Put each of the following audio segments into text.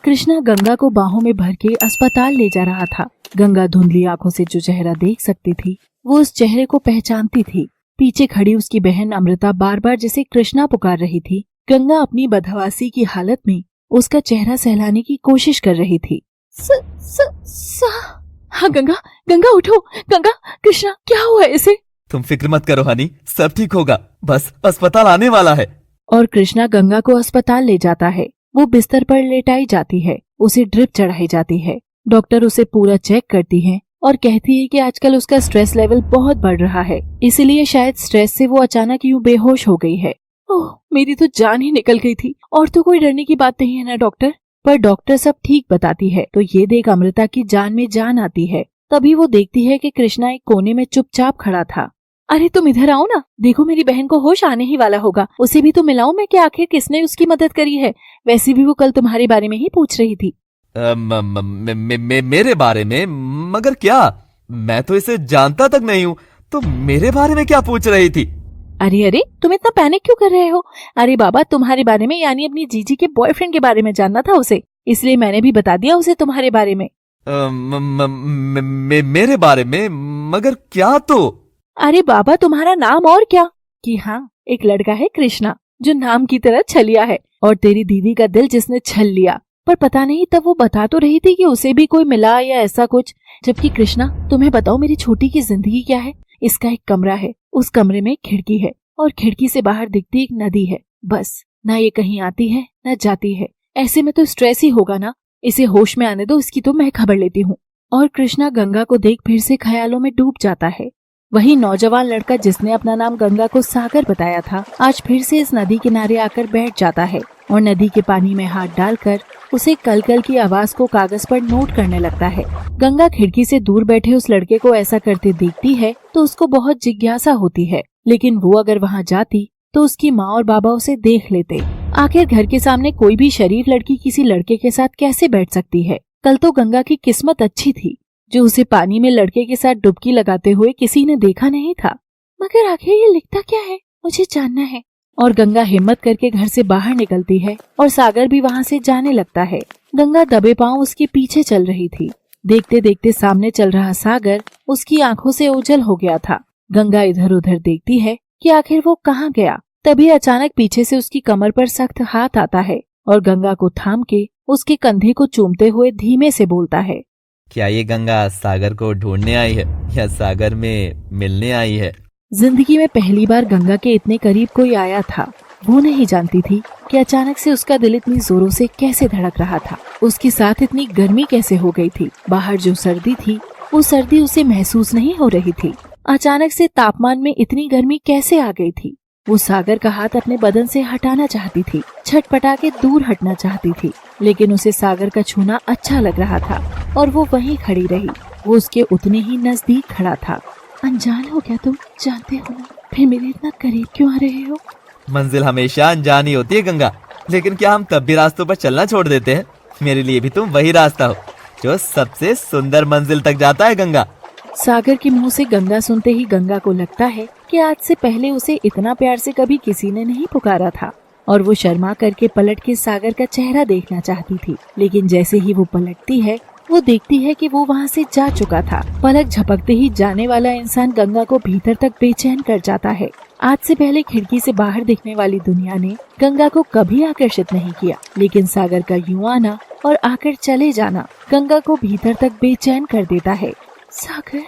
कृष्णा गंगा को बाहों में भर के अस्पताल ले जा रहा था। गंगा धुंधली आंखों से जो चेहरा देख सकती थी वो उस चेहरे को पहचानती थी। पीछे खड़ी उसकी बहन अमृता बार बार जिसे कृष्णा पुकार रही थी। गंगा अपनी बदहवासी की हालत में उसका चेहरा सहलाने की कोशिश कर रही थी। हाँ गंगा, गंगा उठो, गंगा, कृष्णा क्या हुआ इसे? तुम फिक्र मत करो हनी, सब ठीक होगा, बस अस्पताल आने वाला है। और कृष्णा गंगा को अस्पताल ले जाता है। वो बिस्तर पर लेटाई जाती है, उसे ड्रिप चढ़ाई जाती है। डॉक्टर उसे पूरा चेक करती है और कहती है कि आजकल उसका स्ट्रेस लेवल बहुत बढ़ रहा है, इसलिए शायद स्ट्रेस से वो अचानक यूं बेहोश हो गई है। ओह, मेरी तो जान ही निकल गई थी। और तो कोई डरने की बात नहीं है ना डॉक्टर? पर डॉक्टर सब ठीक बताती है तो ये देख अमृता की जान में जान आती है। तभी वो देखती है कि कृष्णा एक कोने में चुपचाप खड़ा था। अरे तुम इधर आओ ना, देखो मेरी बहन को होश आने ही वाला होगा। उसे भी तो मिलाऊं मैं कि आखिर किसने उसकी मदद करी है। वैसे भी वो कल तुम्हारे बारे में ही पूछ रही थी। मेरे बारे में? मगर क्या? मैं तो इसे जानता तक नहीं हूँ, तो मेरे बारे में क्या पूछ रही थी? अरे तुम इतना पैनिक क्यों कर रहे हो? अरे बाबा, तुम्हारे बारे में यानी अपनी जीजी के बॉयफ्रेंड के बारे में जानना था उसे, इसलिए मैंने भी बता दिया उसे तुम्हारे बारे में। मेरे बारे में? मगर क्या? तो अरे बाबा, तुम्हारा नाम और क्या? कि हाँ, एक लड़का है कृष्णा जो नाम की तरह छलिया है, और तेरी दीदी का दिल जिसने छल लिया। पर पता नहीं तब वो बता तो रही थी कि उसे भी कोई मिला या ऐसा कुछ। जबकि कृष्णा, तुम्हें बताओ मेरी छोटी की जिंदगी क्या है। इसका एक कमरा है, उस कमरे में एक खिड़की है और खिड़की से बाहर दिखती एक नदी है। बस, ना ये कहीं आती है न जाती है। ऐसे में तो स्ट्रेस ही होगा ना। इसे होश में आने दो, इसकी तो मैं खबर लेती हूँ। और कृष्णा गंगा को देख फिर से ख्यालों में डूब जाता है। वही नौजवान लड़का जिसने अपना नाम गंगा को सागर बताया था, आज फिर से इस नदी किनारे आकर बैठ जाता है और नदी के पानी में हाथ डालकर उसे कल कल की आवाज को कागज पर नोट करने लगता है। गंगा खिड़की से दूर बैठे उस लड़के को ऐसा करते देखती है तो उसको बहुत जिज्ञासा होती है, लेकिन वो अगर वहाँ जाती तो उसकी माँ और बाबा उसे देख लेते। आखिर घर के सामने कोई भी शरीफ लड़की किसी लड़के के साथ कैसे बैठ सकती है? कल तो गंगा की किस्मत अच्छी थी जो उसे पानी में लड़के के साथ डुबकी लगाते हुए किसी ने देखा नहीं था। मगर आखिर ये लिखता क्या है, मुझे जानना है। और गंगा हिम्मत करके घर से बाहर निकलती है और सागर भी वहाँ से जाने लगता है। गंगा दबे पांव उसके पीछे चल रही थी। देखते देखते सामने चल रहा सागर उसकी आंखों से ओझल हो गया था। गंगा इधर उधर देखती है कि आखिर वो कहाँ गया। तभी अचानक पीछे से उसकी कमर पर सख्त हाथ आता है और गंगा को थाम के उसके कंधे को चूमते हुए धीमे से बोलता है, क्या ये गंगा सागर को ढूंढने आई है या सागर में मिलने आई है? जिंदगी में पहली बार गंगा के इतने करीब कोई आया था। वो नहीं जानती थी कि अचानक से उसका दिल इतनी जोरों से कैसे धड़क रहा था। उसके साथ इतनी गर्मी कैसे हो गई थी। बाहर जो सर्दी थी वो सर्दी उसे महसूस नहीं हो रही थी। अचानक से तापमान में इतनी गर्मी कैसे आ गई थी। वो सागर का हाथ अपने बदन से हटाना चाहती थी, छटपटा के दूर हटना चाहती थी, लेकिन उसे सागर का छूना अच्छा लग रहा था और वो वहीं खड़ी रही। वो उसके उतने ही नजदीक खड़ा था। अनजान हो क्या तुम? जानते हो ना, फिर मेरे इतना करीब क्यों आ रहे हो? मंजिल हमेशा अनजानी होती है गंगा, लेकिन क्या हम तब भी रास्तों पर चलना छोड़ देते हैं? मेरे लिए भी तुम वही रास्ता हो जो सबसे सुंदर मंजिल तक जाता है गंगा। सागर के मुंह से गंगा सुनते ही गंगा को लगता है कि आज से पहले उसे इतना प्यार से कभी किसी ने नहीं पुकारा था और वो शर्मा करके पलट के सागर का चेहरा देखना चाहती थी। लेकिन जैसे ही वो पलटती है वो देखती है कि वो वहाँ से जा चुका था। पलक झपकते ही जाने वाला इंसान गंगा को भीतर तक बेचैन कर जाता है। आज से पहले खिड़की से बाहर दिखने वाली दुनिया ने गंगा को कभी आकर्षित नहीं किया, लेकिन सागर का यूं आना और आकर चले जाना गंगा को भीतर तक बेचैन कर देता है। सागर।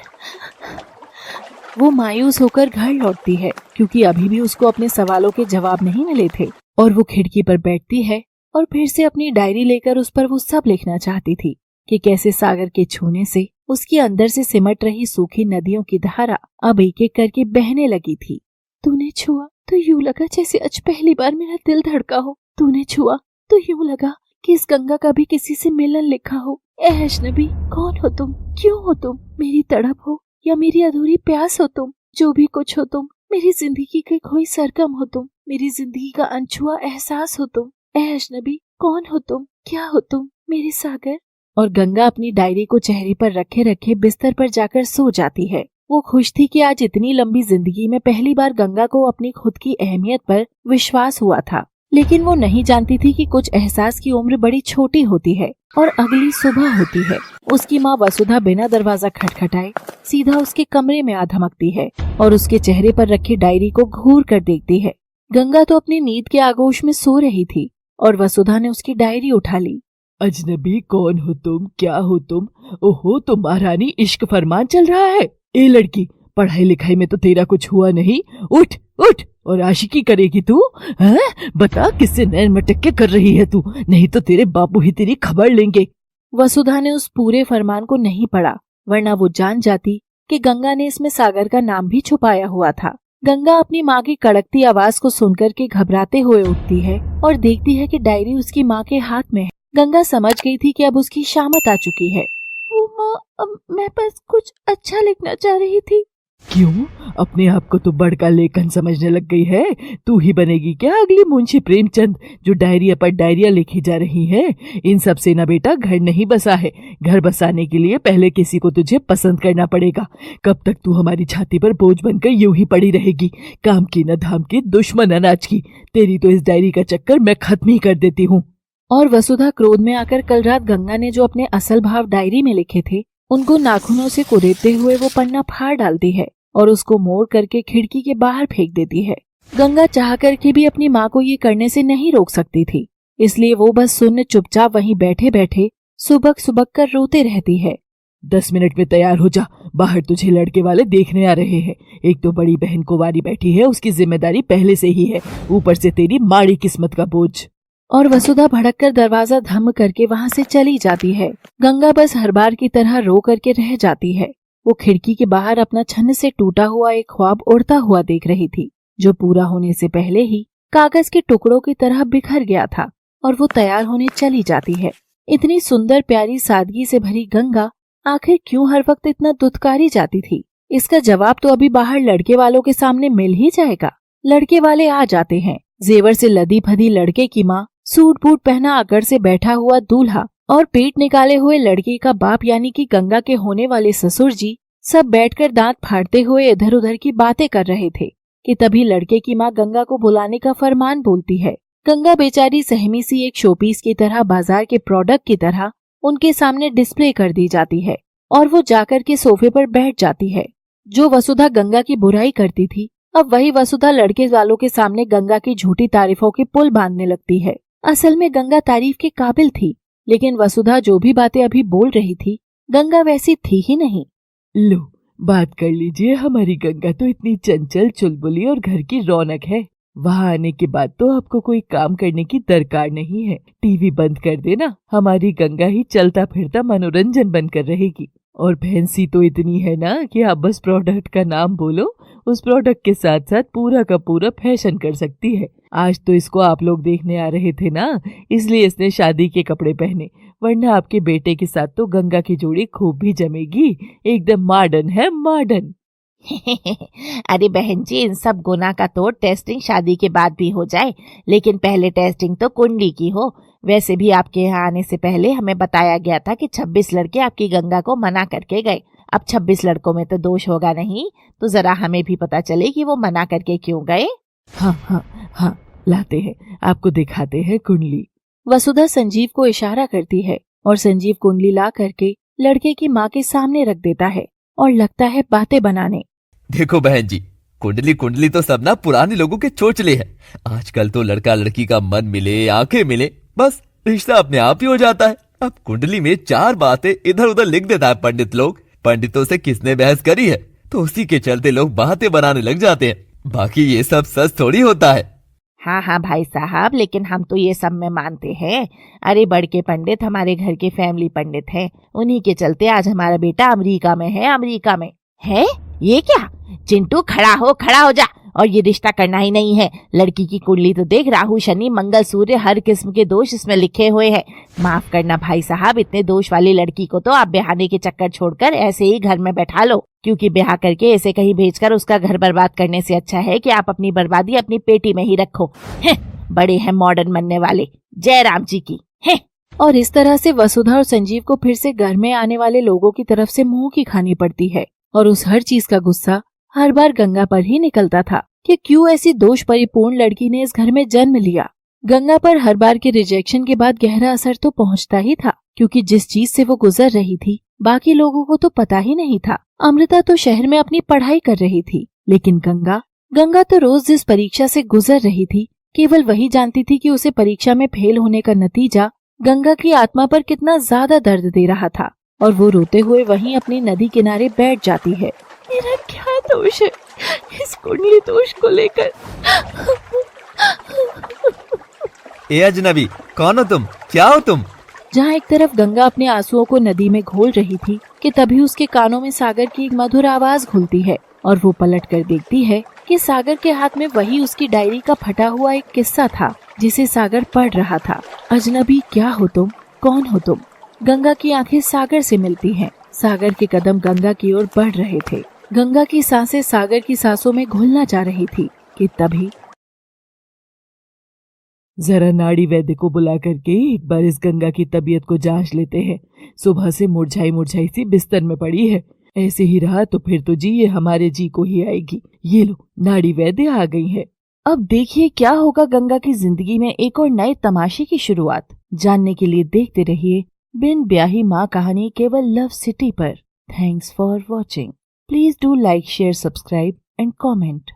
वो मायूस होकर घर लौटती है क्योंकि अभी भी उसको अपने सवालों के जवाब नहीं मिले थे और वो खिड़की पर बैठती है और फिर से अपनी डायरी लेकर उस पर वो सब लिखना चाहती थी कि कैसे सागर के छूने से उसके अंदर से सिमट रही सूखी नदियों की धारा अब एक एक करके बहने लगी थी। तूने छुआ तो यूं लगा जैसे आज पहली बार मेरा दिल धड़का हो। तूने छुआ तो यूं लगा कि इस गंगा का भी किसी से मिलन लिखा हो। ए अजनबी, कौन हो तुम? क्यों हो तुम? मेरी तड़प हो या मेरी अधूरी प्यास हो तुम? जो भी कुछ हो तुम, मेरी जिंदगी की खोई सरगम हो तुम, मेरी जिंदगी का अनछुआ एहसास हो तुम। ए अजनबी, कौन हो तुम? क्या हो तुम मेरे सागर? और गंगा अपनी डायरी को चेहरे पर रखे रखे बिस्तर पर जाकर सो जाती है। वो खुश थी कि आज इतनी लंबी जिंदगी में पहली बार गंगा को अपनी खुद की अहमियत पर विश्वास हुआ था। लेकिन वो नहीं जानती थी कि कुछ एहसास की उम्र बड़ी छोटी होती है और अगली सुबह होती है। उसकी माँ वसुधा बिना दरवाजा खटखटाए सीधा उसके कमरे में आ धमकती है और उसके चेहरे पर रखी डायरी को घूर कर देखती है। गंगा तो अपनी नींद के आगोश में सो रही थी और वसुधा ने उसकी डायरी उठा ली। अजनबी कौन हो तुम, क्या हो तुम? ओहो, तो महारानी इश्क फरमान चल रहा है। ए लड़की, पढ़ाई लिखाई में तो तेरा कुछ हुआ नहीं। उठ उठ और आशिकी करेगी तू? हैं? बता किससे नैन मटक्के कर रही है तू? नहीं तो तेरे बापू ही तेरी खबर लेंगे। वसुधा ने उस पूरे फरमान को नहीं पढ़ा, वरना वो जान जाती कि गंगा ने इसमें सागर का नाम भी छुपाया हुआ था। गंगा अपनी माँ की कड़कती आवाज को सुनकर के घबराते हुए उठती है और देखती है कि डायरी उसकी माँ के हाथ में है। गंगा समझ गई थी कि अब उसकी शामत आ चुकी है। वो माँ, मैं बस कुछ अच्छा लिखना चाह रही थी। क्यों? अपने आप को तो बड़का लेखन समझने लग गई है। तू ही बनेगी क्या अगली मुंशी प्रेमचंद, जो डायरिया पर डायरिया लिखी जा रही है? इन सब से ना बेटा घर नहीं बसा है। घर बसाने के लिए पहले किसी को तुझे पसंद करना पड़ेगा। कब तक तू हमारी छाती पर बोझ बनकर यूं ही पड़ी रहेगी? काम की न धाम की, दुश्मन अनाज की। तेरी तो इस डायरी का चक्कर मैं खत्म ही कर देती हूँ। और वसुधा क्रोध में आकर कल रात गंगा ने जो अपने असल भाव डायरी में लिखे थे उनको नाखूनों से कुरेदते हुए वो पन्ना फाड़ डालती है और उसको मोड़ करके खिड़की के बाहर फेंक देती है। गंगा चाह करके भी अपनी माँ को ये करने से नहीं रोक सकती थी, इसलिए वो बस सुन्न चुपचाप वहीं बैठे बैठे सुबक सुबक कर रोते रहती है। 10 मिनट में तैयार हो जा, बाहर तुझे लड़के वाले देखने आ रहे हैं। एक तो बड़ी बहन कुंवारी बैठी है, उसकी जिम्मेदारी पहले से ही है, ऊपर से तेरी माड़ी किस्मत का बोझ। और वसुधा भड़क कर दरवाजा धम करके वहां से चली जाती है। गंगा बस हर बार की तरह रो करके रह जाती है। वो खिड़की के बाहर अपना छन्न से टूटा हुआ एक ख्वाब उड़ता हुआ देख रही थी, जो पूरा होने से पहले ही कागज के टुकड़ों की तरह बिखर गया था और वो तैयार होने चली जाती है। इतनी सुंदर प्यारी सादगी से भरी गंगा आखिर क्यों हर वक्त इतना दुत्कारी जाती थी? इसका जवाब तो अभी बाहर लड़के वालों के सामने मिल ही जाएगा। लड़के वाले आ जाते हैं। जेवर से लदी फदी लड़के की माँ, सूट बूट पहना आकर से बैठा हुआ दूल्हा और पेट निकाले हुए लड़के का बाप यानी कि गंगा के होने वाले ससुर जी सब बैठकर दांत फाड़ते हुए इधर उधर की बातें कर रहे थे कि तभी लड़के की माँ गंगा को बुलाने का फरमान बोलती है। गंगा बेचारी सहमी सी एक शोपीस की तरह, बाजार के प्रोडक्ट की तरह उनके सामने डिस्प्ले कर दी जाती है और वो जाकर के सोफे पर बैठ जाती है। जो वसुधा गंगा की बुराई करती थी, अब वही वसुधा लड़के वालों के सामने गंगा की झूठी तारीफों के पुल बांधने लगती है। असल में गंगा तारीफ के काबिल थी, लेकिन वसुधा जो भी बातें अभी बोल रही थी गंगा वैसी थी ही नहीं। लो, बात कर लीजिए। हमारी गंगा तो इतनी चंचल, चुलबुली और घर की रौनक है। वहाँ आने के बाद तो आपको कोई काम करने की दरकार नहीं है। टीवी बंद कर देना, हमारी गंगा ही चलता फिरता मनोरंजन बनकर रहेगी। और फैंसी तो इतनी है ना कि आप बस प्रोडक्ट का नाम बोलो, उस प्रोडक्ट के साथ साथ पूरा का पूरा फैशन कर सकती है। आज तो इसको आप लोग देखने आ रहे थे ना, इसलिए इसने शादी के कपड़े पहने, वरना आपके बेटे के साथ तो गंगा की जोड़ी खूब भी जमेगी। एकदम मॉडर्न है, मॉडर्न। अरे बहन जी, इन सब गुना का तो टेस्टिंग शादी के बाद भी हो जाए, लेकिन पहले टेस्टिंग तो कुंडली की हो। वैसे भी आपके यहाँ आने से पहले हमें बताया गया था कि 26 लड़के आपकी गंगा को मना करके गए। अब 26 लड़कों में तो दोष होगा नहीं, तो जरा हमें भी पता चले कि वो मना करके क्यों गए। हाँ हाँ हाँ, लाते हैं, आपको दिखाते हैं कुंडली। वसुधा संजीव को इशारा करती है और संजीव कुंडली ला करके लड़के की माँ के सामने रख देता है और लगता है बातें बनाने। देखो बहन जी, कुंडली कुंडली तो सब ना पुराने लोगों के चोचले हैं। आजकल तो लड़का लड़की का मन मिले, आंखें मिले, बस रिश्ता अपने आप ही हो जाता है। अब कुंडली में 4 बातें इधर उधर लिख देता है पंडित लोग। पंडितों से किसने बहस करी है, तो उसी के चलते लोग बातें बनाने लग जाते हैं। बाकी ये सब सच थोड़ी होता है। हाँ हाँ भाई साहब, लेकिन हम तो ये सब में मानते हैं। अरे बड़के पंडित हमारे घर के फैमिली पंडित हैं, उन्हीं के चलते आज हमारा बेटा अमेरिका में है। अमेरिका में है ये क्या? चिंटू खड़ा हो जा। और ये रिश्ता करना ही नहीं है। लड़की की कुंडली तो देख, राहु शनि मंगल सूर्य हर किस्म के दोष इसमें लिखे हुए हैं। माफ करना भाई साहब, इतने दोष वाली लड़की को तो आप ब्याहने के चक्कर छोड़कर ऐसे ही घर में बैठा लो, क्योंकि ब्याह करके ऐसे कहीं भेजकर उसका घर बर्बाद करने से अच्छा है कि आप अपनी बर्बादी अपनी पेटी में ही रखो। बड़े हैं मॉडर्न बनने वाले, जय राम जी की। और इस तरह से वसुधा और संजीव को फिर से घर में आने वाले लोगों की तरफ से मुंह की खानी पड़ती है और उस हर चीज का गुस्सा हर बार गंगा पर ही निकलता था कि क्यों ऐसी दोष परिपूर्ण लड़की ने इस घर में जन्म लिया। गंगा पर हर बार के रिजेक्शन के बाद गहरा असर तो पहुंचता ही था, क्योंकि जिस चीज से वो गुजर रही थी बाकी लोगों को तो पता ही नहीं था। अमृता तो शहर में अपनी पढ़ाई कर रही थी, लेकिन गंगा तो रोज जिस परीक्षा से गुजर रही थी केवल वही जानती थी कि उसे परीक्षा में फेल होने का नतीजा गंगा की आत्मा पर कितना ज्यादा दर्द दे रहा था, और वो रोते हुए वहीं अपनी नदी किनारे बैठ जाती है। मेरा क्या दोष है इस कुंडली दोष को लेकर? ए अजनबी, कौन हो तुम? क्या हो तुम? जहाँ एक तरफ गंगा अपने आंसुओं को नदी में घोल रही थी कि तभी उसके कानों में सागर की एक मधुर आवाज घुलती है, और वो पलट कर देखती है कि सागर के हाथ में वही उसकी डायरी का फटा हुआ एक किस्सा था जिसे सागर पढ़ रहा था। अजनबी, क्या हो तुम? कौन हो तुम? गंगा की आंखें सागर से मिलती हैं। सागर के कदम गंगा की ओर बढ़ रहे थे। गंगा की सांसें सागर की सांसों में घुलना चाह रही थी कि तभी जरा नाड़ी वैद्य को बुला करके एक बार इस गंगा की तबीयत को जांच लेते हैं। सुबह से मुरझाई मुरझाई सी बिस्तर में पड़ी है। ऐसे ही रहा तो फिर तो जी ये हमारे जी को ही आएगी। ये लो, नाड़ी वैद्य आ गई है। अब देखिए क्या होगा गंगा की जिंदगी में एक और नए तमाशे की शुरुआत। जानने के लिए देखते रहिए बिन ब्याही माँ कहानी केवल लव सिटी पर। Thanks for watching. Please do like, share, subscribe and comment.